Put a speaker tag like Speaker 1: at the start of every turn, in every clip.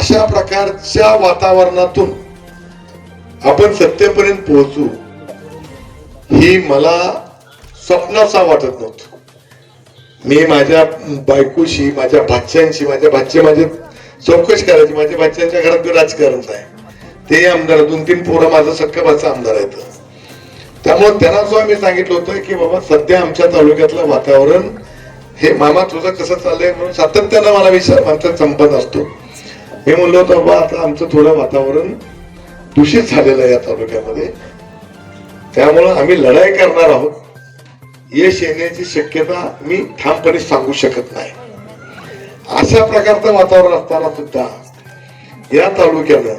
Speaker 1: अशा प्रकारच्या वातावरणातून आपण सत्तेपर्यंत पोहोचू ही मला स्वप्नाचा वाटत नव्हतं. मी माझ्या बायकोशी, माझ्या भाच्यांशी, माझे माझे चौकशी करायची. माझ्या भाच्यांच्या घरात राजकारण आहे, ते आमदार, 2-3 पोरं माझं सक्कबाचा आमदार आहेत. त्यामुळे त्यांना जो आम्ही सांगितलं होतं की बाबा सध्या आमच्या तालुक्यातलं वातावरण हे, मामा तुझं कसं चाललंय म्हणून सातत्यानं मला आमचा संबंध असतो. मी म्हणलो होतो बाबा आता आमचं थोडं वातावरण दूषित झालेलं आहे या तालुक्यामध्ये, त्यामुळं आम्ही लढाई करणार आहोत. यश येण्याची शक्यता मी ठामपणे सांगू शकत नाही. अशा प्रकारचं वातावरण असताना सुद्धा या तालुक्यानं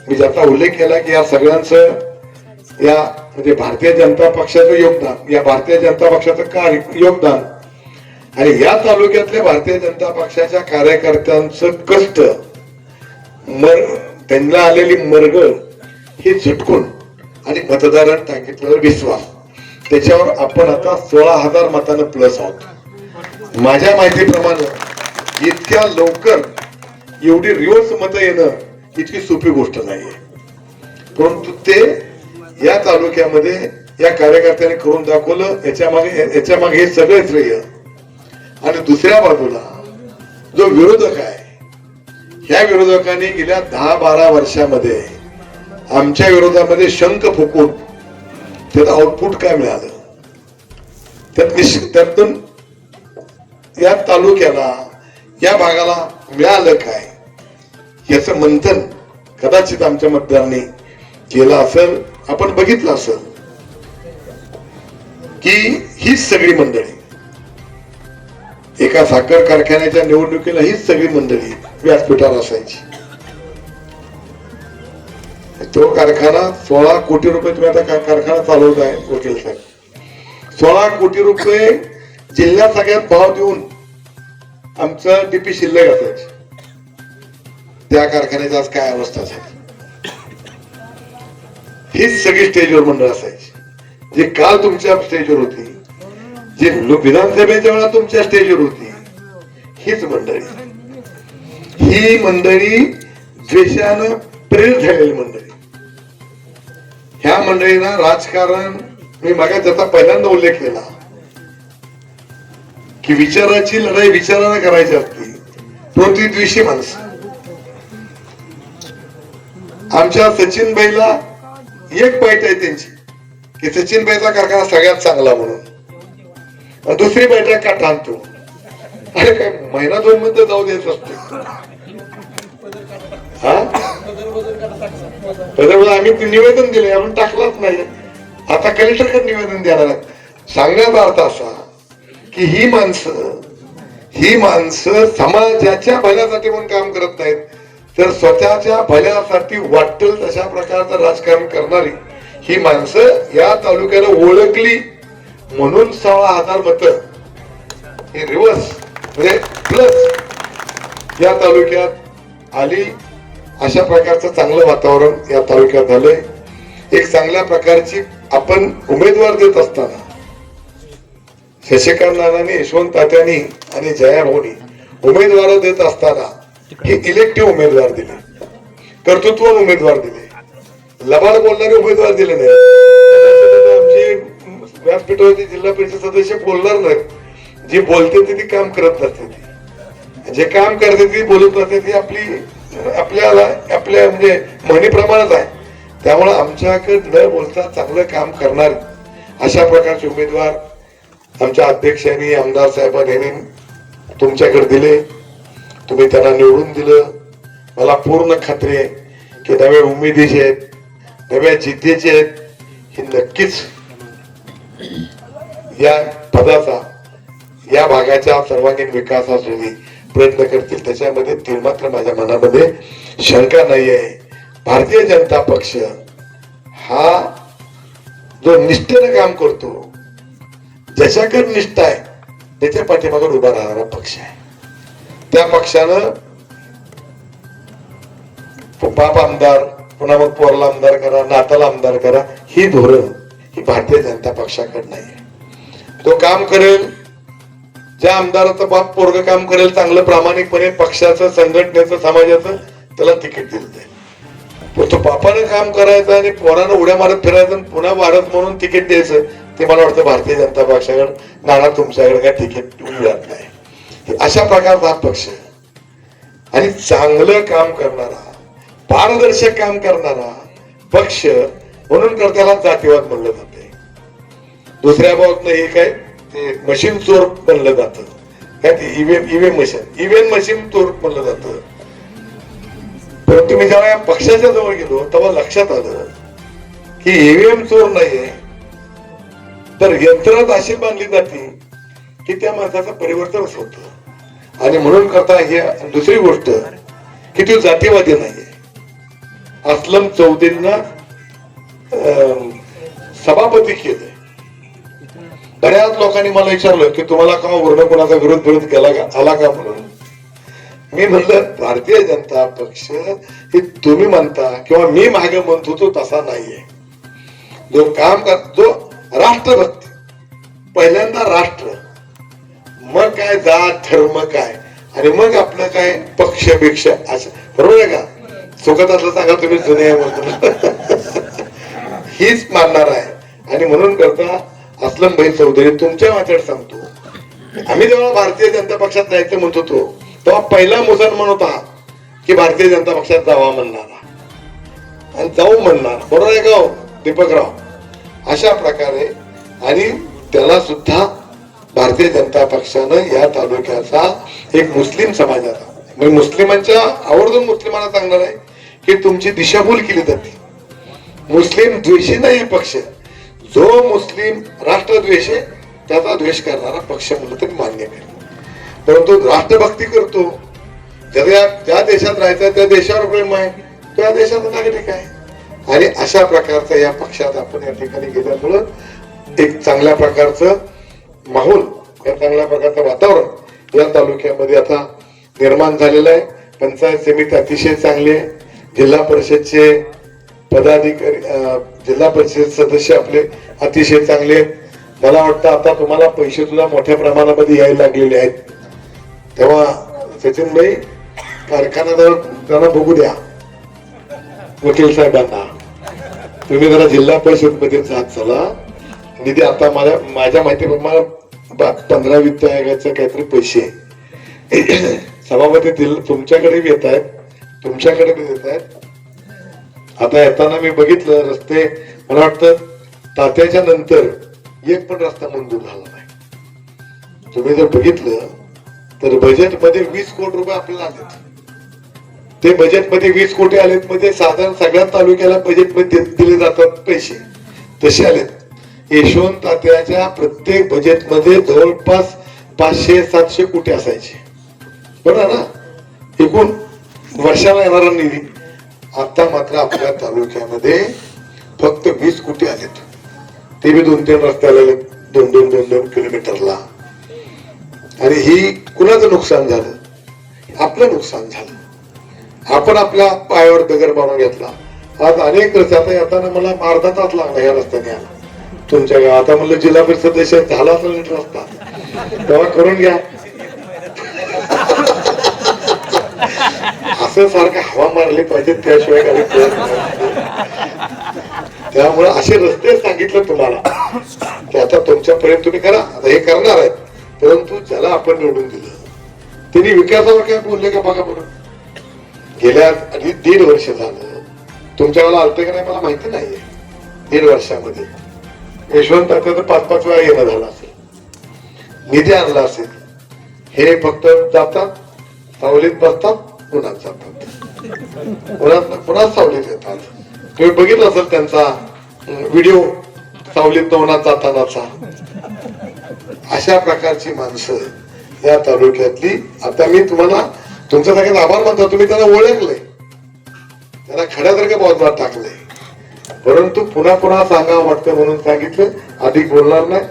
Speaker 1: मी ज्याचा उल्लेख केला की या सगळ्यांचं, या म्हणजे भारतीय जनता पक्षाचं योगदान, या भारतीय जनता पक्षाचं कार्य योगदान आणि या तालुक्यातल्या भारतीय जनता पक्षाच्या कार्यकर्त्यांचं कष्ट, त्यांना आलेली मर्ग हे झटकून आणि मतदारांनी सांगितल्यावर विश्वास, त्याच्यावर आपण आता 16,000 मतांना प्लस आहोत. माझ्या माहितीप्रमाणे इतक्या लवकर एवढी रिव्हर्स मतं येणं इतकी सोपी गोष्ट नाहीये, परंतु ते या तालुक्यामध्ये या कार्यकर्त्यांनी करून दाखवलं. याच्या मागे हे सगळे श्रेय. आणि दुसऱ्या बाजूला जो विरोधक आहे, ह्या विरोधकांनी गेल्या 10-12 वर्षामध्ये आमच्या विरोधामध्ये शंख फुकून त्याचं आउटपुट काय मिळालं, त्यातून या तालुक्याला, या भागाला मिळालं काय, याचं मंथन कदाचित आमच्या मतदारांनी केलं असेल. आपण बघितलं असेल की हीच सगळी मंडळी एका साखर कारखान्याच्या निवडणुकीला, हीच सगळी मंडळी व्यासपीठावर असायची. तो कारखाना 16 कोटी रुपये, तुम्ही आता कारखाना चालवत आहे वकील साहेब, 16 कोटी रुपये जिल्ह्यात सगळ्यात भाव देऊन आमचं डीपी शिल्लक असायची. त्या कारखान्याची आज काय अवस्था झाली. हीच सगळी स्टेजवर मंडळ असायची, जे काल तुमच्या स्टेजवर होती, जे विधानसभेच्या वेळा तुमच्या स्टेजवर होती, हीच मंडळी. ही मंडळी द्वेषानं प्रेरित झालेली मंडळी. ह्या मंडळींना राजकारण, मी मागे त्याचा पहिल्यांदा उल्लेख केला की विचाराची लढाई विचारानं करायची असते, प्रतिद्वेषी माणसं. आमच्या सचिनबाईला एक बाईट आहे त्यांची की सचिनबाईचा कारखाना सगळ्यात चांगला म्हणून, दुसरी बैठक का टाळतो. अरे काय महिना 2 मध्ये जाऊ द्यायचं असते. आम्ही निवेदन दिले, आपण टाकलाच नाही. आता कलेक्टरकडे निवेदन देणार आहे. सांगण्याचा अर्थ असा की ही माणसं समाजाच्या भल्यासाठी म्हणून काम करत नाहीत, तर स्वतःच्या भल्यासाठी वाटेल तशा प्रकारचं राजकारण करणारी ही माणसं या तालुक्याला ओळखली म्हणून 16,000 मतं ही रिव्हर्स म्हणजे प्लस या तालुक्यात आली. अशा प्रकारचं चांगलं वातावरण या तालुक्यात झालंय. एक चांगल्या प्रकारची आपण उमेदवार देत असताना शशिकांत नानांनी, यशवंत तात्यांनी आणि जया भाऊनी उमेदवार देत असताना हे इलेक्टिव्ह उमेदवार दिले, कर्तृत्व उमेदवार दिले, लबाड बोलणारे उमेदवार दिले नाही. आमचे व्यासपीठावरचे जिल्हा परिषद सदस्य बोलणार नाहीत, जे बोलते ते काम करत नसते, जे काम करते ते बोलत नसते, ती आपल्या म्हणजे म्हणीप्रमाणेच आहे. त्यामुळे आमच्याकडे न बोलता चांगलं काम करणारे अशा प्रकारचे उमेदवार आमच्या अध्यक्षांनी, आमदार साहेबांनी तुमच्याकडे दिले. तुम्ही त्यांना निवडून दिलं. मला पूर्ण खात्री आहे की नव्या उमेदीचे आहेत, नव्या जिद्दीचे आहेत, हे नक्कीच या पदाचा, या भागाच्या सर्वांगीण विकासासाठी प्रयत्न करतील. त्याच्यामध्ये ते मात्र माझ्या मनामध्ये शंका नाही आहे. भारतीय जनता पक्ष हा जो निष्ठेनं काम करतो, ज्याच्याकडे निष्ठा आहे, त्याच्या पाठीमागे उभा राहणारा पक्ष आहे. त्या पक्षानं बाप आमदार, पुन्हा मग पोरला आमदार करा, नाताला आमदार करा, ही धोरण ही भारतीय जनता पक्षाकडे नाही. तो काम करेल, ज्या आमदाराचं बाप पोरग काम करेल चांगलं प्रामाणिकपणे, पक्षाचं, संघटनेचं, समाजाचं त्याला तिकीट दिलं जाईल. पण तो बापानं काम करायचं आणि पोरानं उड्या मारत फिरायचं आणि पुन्हा वाढत म्हणून तिकीट द्यायचं, ते मला वाटतं भारतीय जनता पक्षाकडे नाना तुमच्याकडे काय तिकीट मिळत नाही. अशा प्रकारचा हा पक्ष आणि चांगलं काम करणारा, पारदर्शक काम करणारा पक्ष म्हणून तर त्याला जातीवाद म्हणलं जाते. दुसऱ्या बाबतीत हे काय ते मशीन चोर म्हणलं जातं, काय ते ईव्हीएम मशीन चोर म्हणलं जातं. परंतु मी जेव्हा या पक्षाच्या जवळ गेलो तेव्हा लक्षात आलं की ईव्हीएम चोर नाहीये, तर यंत्रणात अशी बांधली जाते की त्या माणसाचं परिवर्तनच होतं. आणि म्हणून करता हे दुसरी गोष्ट की ती जातीवादी नाहीये. अस्लम चौधरींना सभापती केले. बऱ्याच लोकांनी मला विचारलं की तुम्हाला का वर्ण कोणाचा विरोध केला का आला का म्हणून. मी म्हणलं भारतीय जनता पक्ष हे तुम्ही म्हणता किंवा मी मागे म्हणतो तो तसा नाहीये. जो काम कर, जो राष्ट्रभक्ती, पहिल्यांदा राष्ट्र, मग काय जात धर्म काय, आणि मग आपलं काय पक्ष भिक्ष असं, बरोबर आहे का? चुकत असलं सांगा तुम्ही जुने हीच मानणार आहे. आणि म्हणून करता अस्लम भाई चौधरी तुमच्या वाचड सांगतो, आम्ही जेव्हा भारतीय जनता पक्षात जायचं म्हणत होतो तेव्हा पहिला मुसलमान होता की भारतीय जनता पक्षात जावा म्हणणारा आणि जाऊ म्हणणार, बरोबर आहे का दीपकराव? अशा प्रकारे आणि त्याला सुद्धा भारतीय जनता पक्षानं या तालुक्याचा एक मुस्लिम समाजाचा, म्हणजे मुस्लिमांच्या आवर्जून मुस्लिमांना सांगणार आहे की तुमची दिशाभूल केली जाते. मुस्लिम द्वेषी नाही पक्ष, जो मुस्लिम राष्ट्रद्वेषी त्याचा द्वेष करणारा पक्ष म्हणून तरी मान्य करेल. परंतु राष्ट्रभक्ती करतो, ज्या देशात राहायचं त्या देशावर प्रेम आहे, त्या देशाचा नागरिक आहे. आणि अशा प्रकारचा या पक्षात आपण या ठिकाणी गेल्यामुळं एक चांगल्या प्रकारचं माहोल, या चांगल्या प्रकारचं वातावरण या तालुक्यामध्ये आता निर्माण झालेलं आहे. पंचायत समिती अतिशय चांगली आहे. जिल्हा परिषदचे पदाधिकारी, जिल्हा परिषद सदस्य आपले अतिशय चांगले आहेत. मला वाटतं आता तुम्हाला पैसे सुद्धा मोठ्या प्रमाणामध्ये यायला लागलेले आहेत. तेव्हा सचिन भाई कारखान्याजवळ त्यांना बघू द्या, वकील साहेबांना, तुम्ही जरा जिल्हा परिषद मध्ये जात चला. निधी आता माझ्या माहितीप्रमाणे 15 वित्त आयोगाचे काहीतरी पैसे सभापती तुमच्याकडे येत आहेत, तुमच्याकडे पण येत आहेत. आता येताना मी बघितलं रस्ते, मला वाटतं तात्याच्या नंतर एक पण रस्ता मंजूर झाला नाही. तुम्ही जर बघितलं तर बजेटमध्ये 20 कोटी रुपये आपल्याला आलेत. ते बजेटमध्ये 20 कोटी आलेत, म्हणजे साधारण सगळ्या तालुक्याला बजेटमध्ये दिले जातात पैसे तसे आलेत. यशवंत तात्याच्या प्रत्येक बजेटमध्ये जवळपास 500-700 कोटी असायचे, बरोबर ना, एकूण वर्षाला येणारा निधी. आता मात्र आपल्या तालुक्यामध्ये फक्त 20 कोटी आलेत, ते बी 2-3 रस्त्याला 2-2 किलोमीटरला. आणि ही कुणाचं नुकसान झालं? आपलं नुकसान झालं. आपण आपल्या पायावर दगड बांधून घेतला. आज अनेक रस्ते, आता येताना मला अर्धा तास लागला या रस्त्याने आला तुमच्या गावात. आता म्हणलं जिल्हा परिषद सदस्य झाला असेल नीट रस्ता, तेव्हा करून घ्या. असं सारखं हवा मारली पाहिजे, त्याशिवाय काही त्यामुळे असे रस्ते सांगितलं तुम्हाला की आता तुमच्यापर्यंत तुम्ही करा. आता हे करणार आहेत, परंतु ज्याला आपण निवडून दिलं त्यांनी विकासावर काय बोलले का बघा बरं. गेल्या 1.5 वर्ष झालं, तुमच्या वेळेला आलते का नाही मला माहिती नाहीये. 1.5 वर्षामध्ये यशवंत तात्याचं 5-5 वेळा येणं झालं असेल, निधी आणला असेल. हे फक्त जातात, सावलीत बसतात, पुन्हा जातात, पुन्हा सावलीत येतात. तुम्ही बघितलं असेल त्यांचा व्हिडिओ सावलीत उन्हात जातानाचा. अशा प्रकारची माणसं या तालुक्यातली. आता मी तुम्हाला तुमच्या सगळ्यांना आभार मानतो, तुम्ही त्यांना ओळखलंय, त्यांना खड्यासारख्या बाजूला टाकलंय. परंतु पुन्हा सांगावं वाटतं म्हणून सांगितलं, अधिक बोलणार नाही.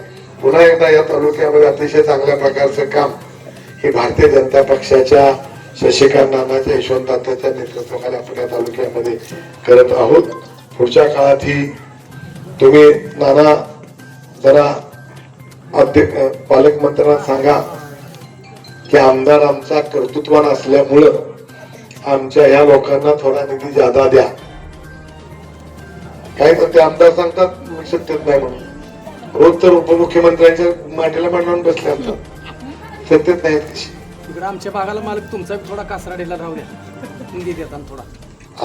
Speaker 1: पुन्हा एकदा या तालुक्यामध्ये अतिशय चांगल्या प्रकारचं काम हे भारतीय जनता पक्षाच्या शशिकांत नानाच्या, यशवंत तात्याच्या नेतृत्वाखाली आपण या तालुक्यामध्ये करत आहोत. पुढच्या काळात ही तुम्ही नाना जरा पालकमंत्र्यांना सांगा की आमदार आमचा कर्तृत्वान असल्यामुळं आमच्या या लोकांना थोडा निधी जादा द्या. काय तर ते आमदार सांगतात मी सत्तेत नाही म्हणून. रोज तर उपमुख्यमंत्र्यांच्या मांडीला मांडून बसले असतात, सत्तेत नाहीत कशी.
Speaker 2: इकडे आमच्या भागाला मालक तुमचा थोडा कासरा ढिला राहू द्या, निधी देताना थोडा.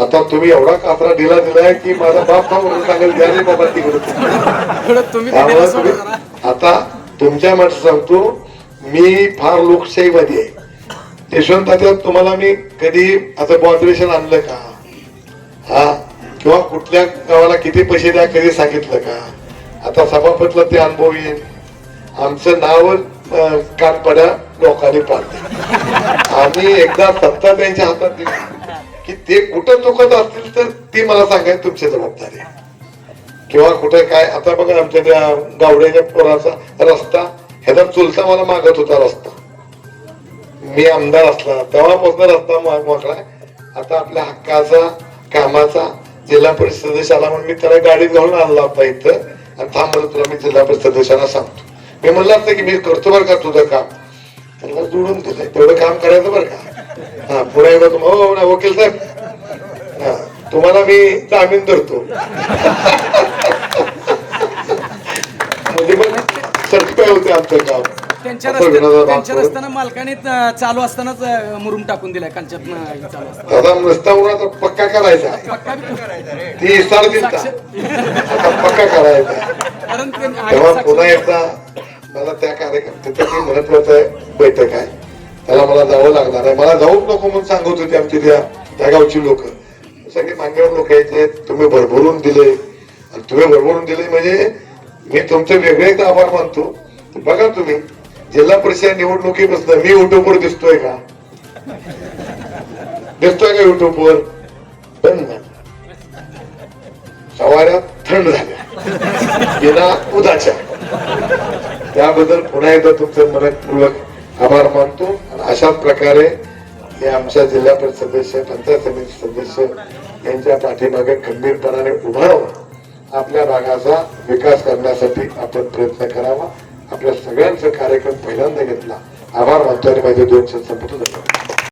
Speaker 1: आता तुम्ही एवढा कासरा दिलाय की माझा बाप का म्हणून सांगेल द्या रे बाबा तिकडे.
Speaker 2: तुम्ही
Speaker 1: आता तुमच्या मध्ये सांगतो, मी फार लोकशाहीवादी आहे. यशवंत आता तुम्हाला मी कधी असं बॉन्ड्रेशन आणलं का? हा, किंवा कुठल्या गावाला किती पैसे द्या कधी सांगितलं का? आता सभापतीला ते अनुभव येईल. आमचं नाव कानपड्या लोकांनी पाडलं. आम्ही एकदा सत्ता त्यांच्या हातात दिली की ते कुठं चुकत असतील तर ती मला सांगायची तुमची जबाबदारी. किंवा कुठे काय, आता बघा आमच्या त्या गावड्याच्या पोराचा रस्ता ह्याचा चुलता मला मागत होता रस्ता. मी आमदार असला तेव्हापासून रस्ता मोकळा. आता आपल्या हक्काचा कामाचा जिल्हा परिषद सदस्य आला म्हणून मी त्याला गाडीत घालून आणला होता इथं आणि थांब म्हणलं तुला मी जिल्हा परिषद सदस्यांना सांगतो. मी म्हणलं असतं की मी करतो बरं का तुझं काम, त्यांना जोडून दिलंय तेवढं काम करायचं बरं का. हा, पुढे येतो हो ना वकील साहेब, हा तुम्हाला मी जामीन धरतो. म्हणजे मग सर्टिफाय होते आमचं काम.
Speaker 2: त्यांच्या रस्त्यानं मालकाने चालू असतानाच मुरुम टाकून दिलाय कालच्यात चालू असताना.
Speaker 1: दादा रस्ता आता पक्का करायचा, ती इसार दिलता आता पक्का करायचा. तेव्हा पुन्हा एकदा मला त्या कार्यक्रम तिथे ती महत्वाचं बैठक आहे, त्याला मला जावं लागणार आहे. मला जाऊच नको म्हणून सांगत होते आमची त्या गावची लोक. सगळे मान्यवर लोक यायचे, तुम्ही भरभरून दिले आणि तुम्ही भरभरून दिले म्हणजे मी तुमचे वेगळे आभार मानतो. बघा तुम्ही जिल्हा परिषद निवडणुकीपासून मी युट्यूबवर दिसतोय का? दिसतोय का युट्यूबवर? बंद झालं. सवाऱ्या थंड झाल्या बिना उदाच्या. त्याबद्दल पुन्हा एकदा तुमचं मनपूर्वक आभार मानतो. आणि अशाच प्रकारे हे आमच्या जिल्हा परिषद सदस्य, पंचायत समिती सदस्य यांच्या पाठीमागे खंबीरपणाने उभा राहून आपल्या भागाचा विकास करण्यासाठी आपण प्रयत्न करावा. आपल्या सगळ्यांचा कार्यक्रम पहिल्यांदा घेतला. आभार मानतो आणि माझे 2 शब्द संपतो.